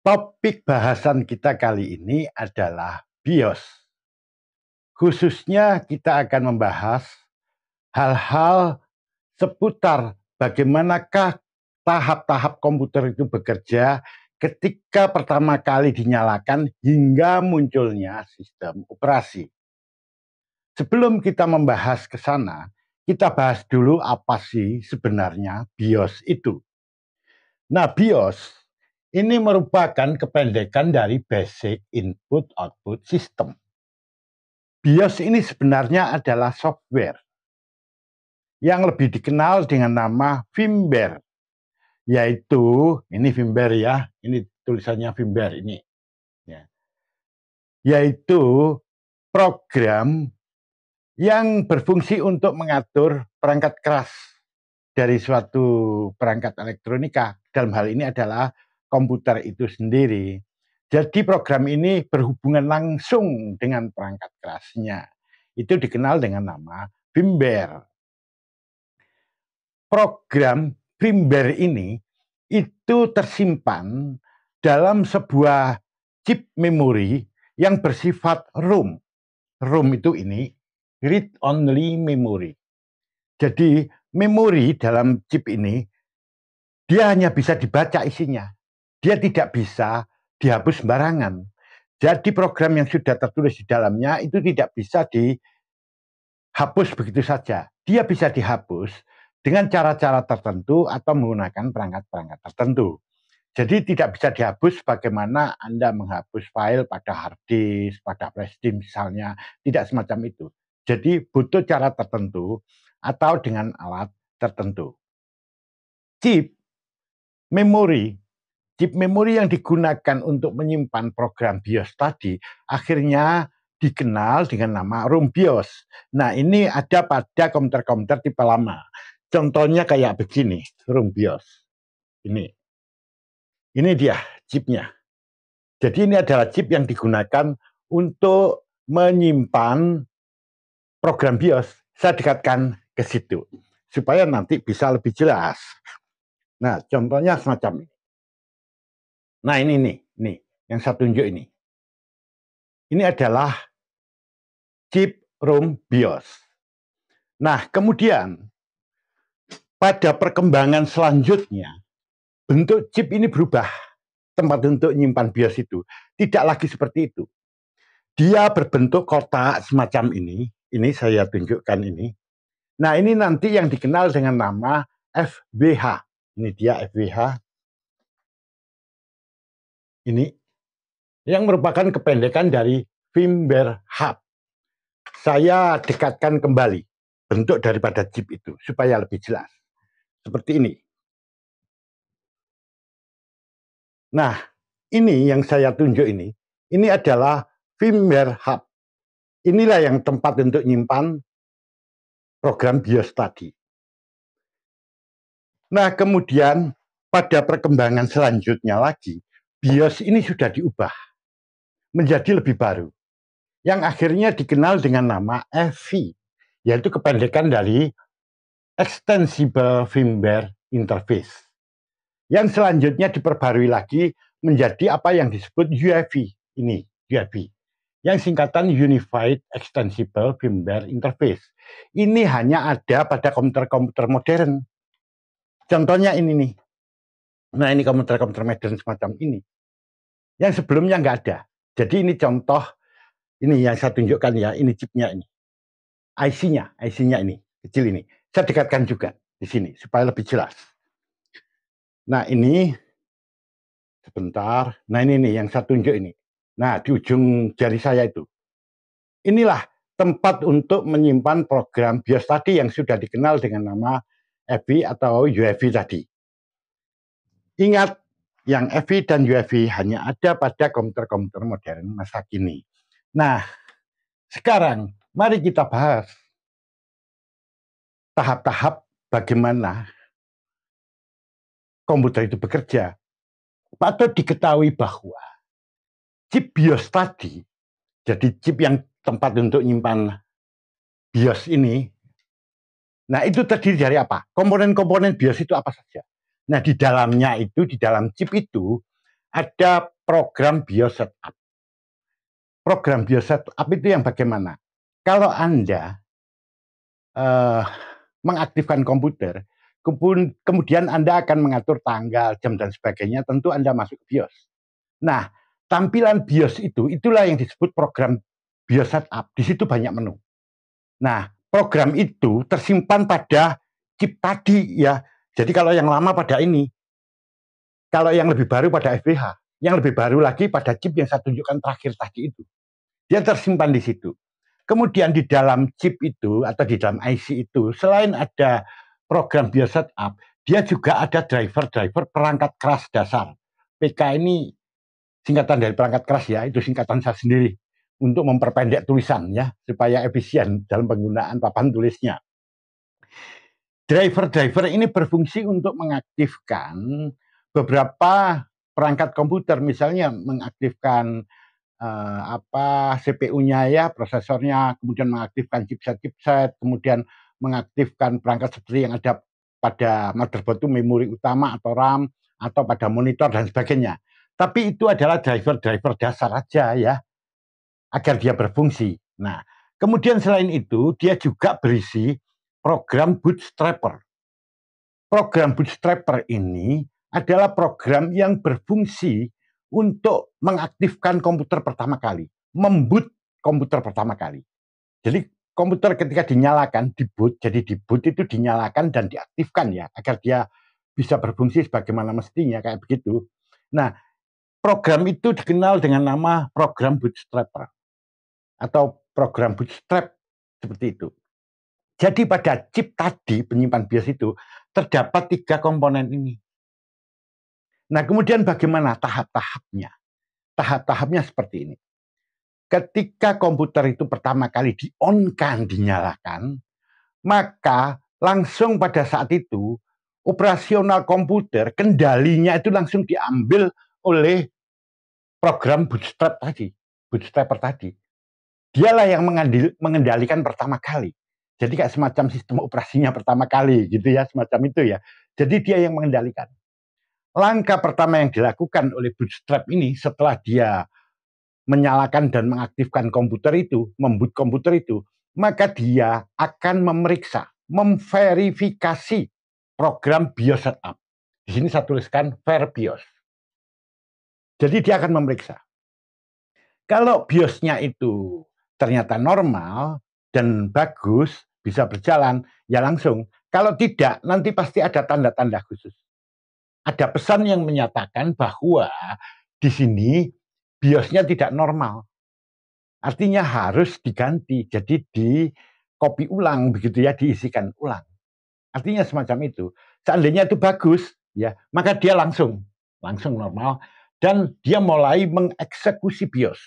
Topik bahasan kita kali ini adalah BIOS. Khususnya kita akan membahas hal-hal seputar bagaimanakah tahap-tahap komputer itu bekerja ketika pertama kali dinyalakan hingga munculnya sistem operasi. Sebelum kita membahas ke sana, kita bahas dulu apa sih sebenarnya BIOS itu. Nah, BIOS ini merupakan kependekan dari Basic Input Output System. BIOS ini sebenarnya adalah software yang lebih dikenal dengan nama firmware, yaitu ini firmware ya, ini tulisannya firmware ini, ya. Yaitu program yang berfungsi untuk mengatur perangkat keras dari suatu perangkat elektronika. Dalam hal ini adalah komputer itu sendiri. Jadi program ini berhubungan langsung dengan perangkat kerasnya. Itu dikenal dengan nama firmware. Program firmware ini itu tersimpan dalam sebuah chip memori yang bersifat ROM. ROM itu ini, read only memory. Jadi memori dalam chip ini dia hanya bisa dibaca isinya. Dia tidak bisa dihapus sembarangan. Jadi program yang sudah tertulis di dalamnya itu tidak bisa dihapus begitu saja. Dia bisa dihapus dengan cara-cara tertentu atau menggunakan perangkat-perangkat tertentu. Jadi tidak bisa dihapus bagaimana Anda menghapus file pada hard disk, pada flash disk misalnya. Tidak semacam itu. Jadi butuh cara tertentu atau dengan alat tertentu. Chip memori yang digunakan untuk menyimpan program BIOS tadi akhirnya dikenal dengan nama ROM BIOS. Nah, ini ada pada komputer-komputer tipe lama. Contohnya kayak begini, ROM BIOS. Ini dia chipnya. Jadi ini adalah chip yang digunakan untuk menyimpan program BIOS. Saya dekatkan ke situ supaya nanti bisa lebih jelas. Nah, contohnya semacam ini. Nah, ini nih, yang saya tunjuk ini. Ini adalah chip ROM BIOS. Nah, kemudian pada perkembangan selanjutnya, bentuk chip ini berubah. Tempat untuk menyimpan BIOS itu tidak lagi seperti itu. Dia berbentuk kotak semacam ini. Ini saya tunjukkan ini. Nah, ini nanti yang dikenal dengan nama FWH. Ini dia FWH. Ini yang merupakan kependekan dari firmware hub. Saya dekatkan kembali bentuk daripada chip itu supaya lebih jelas. Seperti ini. Nah, ini yang saya tunjuk ini adalah firmware hub. Inilah yang tempat untuk menyimpan program BIOS tadi. Nah, kemudian pada perkembangan selanjutnya lagi, BIOS ini sudah diubah menjadi lebih baru, yang akhirnya dikenal dengan nama EFI, yaitu kependekan dari Extensible Firmware Interface. Yang selanjutnya diperbarui lagi menjadi apa yang disebut UEFI. Ini UEFI, yang singkatan Unified Extensible Firmware Interface. Ini hanya ada pada komputer-komputer modern. Contohnya ini nih. Nah, ini komputer-komputer modern semacam ini. Yang sebelumnya nggak ada. Jadi ini contoh, ini yang saya tunjukkan ya, ini chipnya ini. IC-nya ini, kecil ini. Saya dekatkan juga di sini, supaya lebih jelas. Nah, ini, sebentar. Nah, ini nih yang saya tunjuk ini. Nah, di ujung jari saya itu. Inilah tempat untuk menyimpan program BIOS tadi yang sudah dikenal dengan nama EFI atau UEFI tadi. Ingat, yang EFI dan UEFI hanya ada pada komputer-komputer modern masa kini. Nah, sekarang mari kita bahas tahap-tahap bagaimana komputer itu bekerja. Patut diketahui bahwa chip BIOS tadi, jadi chip yang tempat untuk menyimpan BIOS ini, nah itu terdiri dari apa? Komponen-komponen BIOS itu apa saja? Nah, di dalamnya itu, di dalam chip itu ada program BIOS Setup. Program BIOS Setup itu yang bagaimana? Kalau Anda mengaktifkan komputer, kemudian Anda akan mengatur tanggal, jam, dan sebagainya, tentu Anda masuk ke BIOS. Nah, tampilan BIOS itulah yang disebut program BIOS Setup. Di situ banyak menu. Nah, program itu tersimpan pada chip tadi ya. Jadi kalau yang lama pada ini, kalau yang lebih baru pada FPH, yang lebih baru lagi pada chip yang saya tunjukkan terakhir tadi itu. Dia tersimpan di situ. Kemudian di dalam chip itu atau di dalam IC itu, selain ada program BIOS Setup, dia juga ada driver-driver perangkat keras dasar. PK ini singkatan dari perangkat keras ya, itu singkatan saya sendiri untuk memperpendek tulisan ya, supaya efisien dalam penggunaan papan tulisnya. Driver-driver ini berfungsi untuk mengaktifkan beberapa perangkat komputer, misalnya mengaktifkan CPU-nya ya, prosesornya, kemudian mengaktifkan chipset, kemudian mengaktifkan perangkat seperti yang ada pada motherboard itu, memori utama atau RAM, atau pada monitor dan sebagainya. Tapi itu adalah driver-driver dasar aja ya, agar dia berfungsi. Nah, kemudian selain itu, dia juga berisi program bootstrapper. Program bootstrapper ini adalah program yang berfungsi untuk mengaktifkan komputer pertama kali, memboot komputer pertama kali. Jadi komputer ketika dinyalakan, diboot, jadi diboot itu dinyalakan dan diaktifkan ya, agar dia bisa berfungsi sebagaimana mestinya, kayak begitu. Nah, program itu dikenal dengan nama program bootstrapper atau program bootstrap seperti itu. Jadi pada chip tadi, penyimpan BIOS itu, terdapat 3 komponen ini. Nah, kemudian bagaimana tahap-tahapnya? Tahap-tahapnya seperti ini. Ketika komputer itu pertama kali di-on-kan, dinyalakan, maka langsung pada saat itu, operasional komputer, kendalinya itu langsung diambil oleh program bootstrapper tadi. Dialah yang mengendalikan pertama kali. Jadi kayak semacam sistem operasinya pertama kali gitu ya, semacam itu ya. Jadi dia yang mengendalikan. Langkah pertama yang dilakukan oleh bootstrap ini setelah dia menyalakan dan mengaktifkan komputer itu, memboot komputer itu, maka dia akan memeriksa, memverifikasi program BIOS Setup. Di sini saya tuliskan ver BIOS. Jadi dia akan memeriksa. Kalau BIOS-nya itu ternyata normal dan bagus, bisa berjalan, ya langsung. Kalau tidak, nanti pasti ada tanda-tanda khusus. Ada pesan yang menyatakan bahwa di sini BIOS-nya tidak normal. Artinya harus diganti, jadi di copy ulang begitu ya, diisikan ulang. Artinya semacam itu. Seandainya itu bagus, ya, maka dia langsung normal dan dia mulai mengeksekusi BIOS,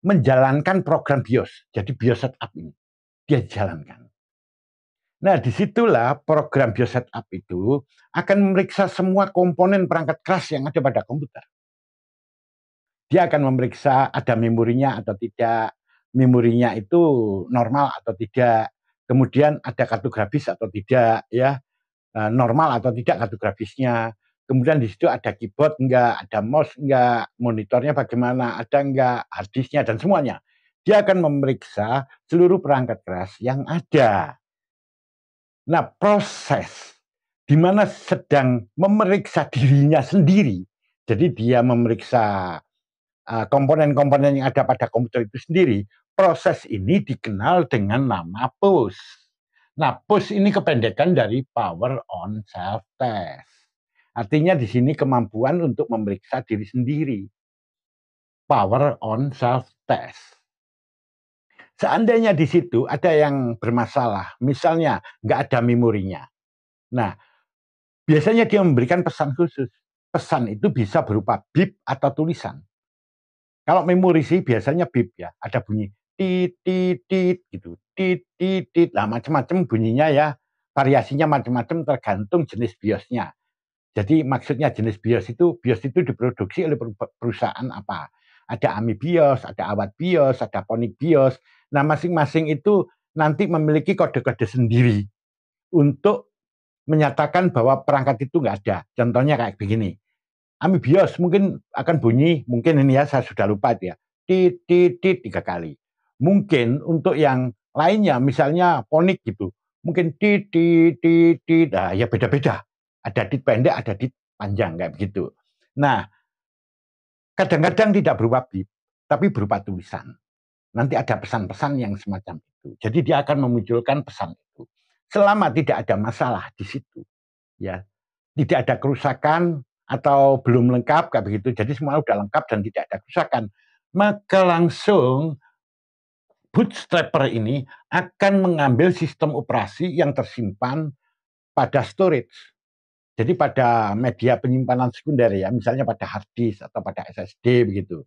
menjalankan program BIOS. Jadi BIOS Setup ini dia jalankan. Nah, disitulah program BIOS Setup itu akan memeriksa semua komponen perangkat keras yang ada pada komputer. Dia akan memeriksa ada memorinya atau tidak, memorinya itu normal atau tidak, kemudian ada kartu grafis atau tidak, ya, normal atau tidak kartu grafisnya. Kemudian di situ ada keyboard enggak, ada mouse enggak, monitornya bagaimana, ada enggak, hard disknya dan semuanya. Dia akan memeriksa seluruh perangkat keras yang ada. Nah, proses di mana sedang memeriksa dirinya sendiri, jadi dia memeriksa komponen-komponen yang ada pada komputer itu sendiri, proses ini dikenal dengan nama POS. Nah, POS ini kependekan dari Power on Self Test. Artinya di sini kemampuan untuk memeriksa diri sendiri. Power on Self Test. Seandainya di situ ada yang bermasalah, misalnya nggak ada memorinya. Nah, biasanya dia memberikan pesan khusus. Pesan itu bisa berupa bip atau tulisan. Kalau memori sih biasanya bip ya, ada bunyi tit tit tit gitu, tit tit tit. Nah, macam-macam bunyinya ya, variasinya macam-macam tergantung jenis BIOS-nya. Jadi maksudnya jenis BIOS itu diproduksi oleh perusahaan apa? Ada AMI BIOS, ada Awad BIOS, ada Phonik BIOS. Nah, masing-masing itu nanti memiliki kode-kode sendiri untuk menyatakan bahwa perangkat itu nggak ada. Contohnya kayak begini. Amfibios mungkin akan bunyi, mungkin ini ya saya sudah lupa itu ya, tit tit tit 3 kali. Mungkin untuk yang lainnya misalnya fonik gitu, mungkin tit tit tit tit, nah ya beda-beda. Ada tit pendek, ada tit panjang kayak begitu. Nah, kadang-kadang tidak berupa bip, tapi berupa tulisan. Nanti ada pesan-pesan yang semacam itu. Jadi dia akan memunculkan pesan itu. Selama tidak ada masalah di situ, ya tidak ada kerusakan atau belum lengkap kayak begitu. Jadi semua sudah lengkap dan tidak ada kerusakan. Maka langsung Bootstrapper ini akan mengambil sistem operasi yang tersimpan pada storage. Jadi pada media penyimpanan sekunder ya, misalnya pada hard disk atau pada SSD begitu.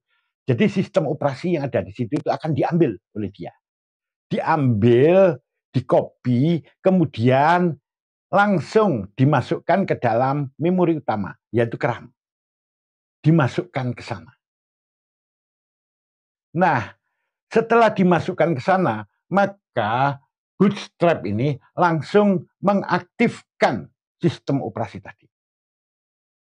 Jadi sistem operasi yang ada di situ itu akan diambil oleh dia. Diambil, di-copy, kemudian langsung dimasukkan ke dalam memori utama, yaitu ke RAM. Dimasukkan ke sana. Nah, setelah dimasukkan ke sana, maka Bootstrap ini langsung mengaktifkan sistem operasi tadi.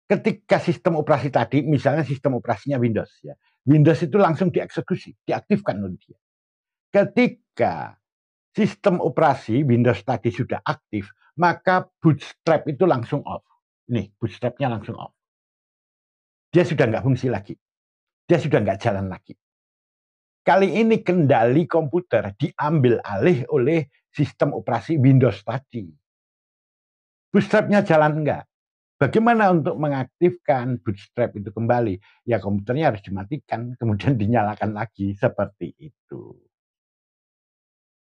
Ketika sistem operasi tadi, misalnya sistem operasinya Windows, ya, Windows itu langsung dieksekusi, diaktifkan oleh dia. Ketika sistem operasi Windows tadi sudah aktif, maka Bootstrap itu langsung off. Nih, Bootstrapnya langsung off. Dia sudah nggak fungsi lagi. Dia sudah nggak jalan lagi. Kali ini kendali komputer diambil alih oleh sistem operasi Windows tadi. Bootstrapnya jalan enggak? Bagaimana untuk mengaktifkan Bootstrap itu kembali? Ya komputernya harus dimatikan, kemudian dinyalakan lagi, seperti itu.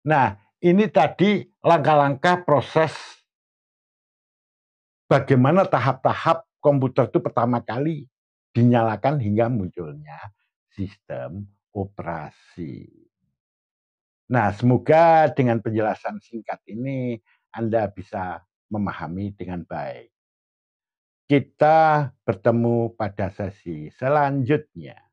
Nah, ini tadi langkah-langkah proses bagaimana tahap-tahap komputer itu pertama kali dinyalakan hingga munculnya sistem operasi. Nah, semoga dengan penjelasan singkat ini Anda bisa memahami dengan baik. Kita bertemu pada sesi selanjutnya.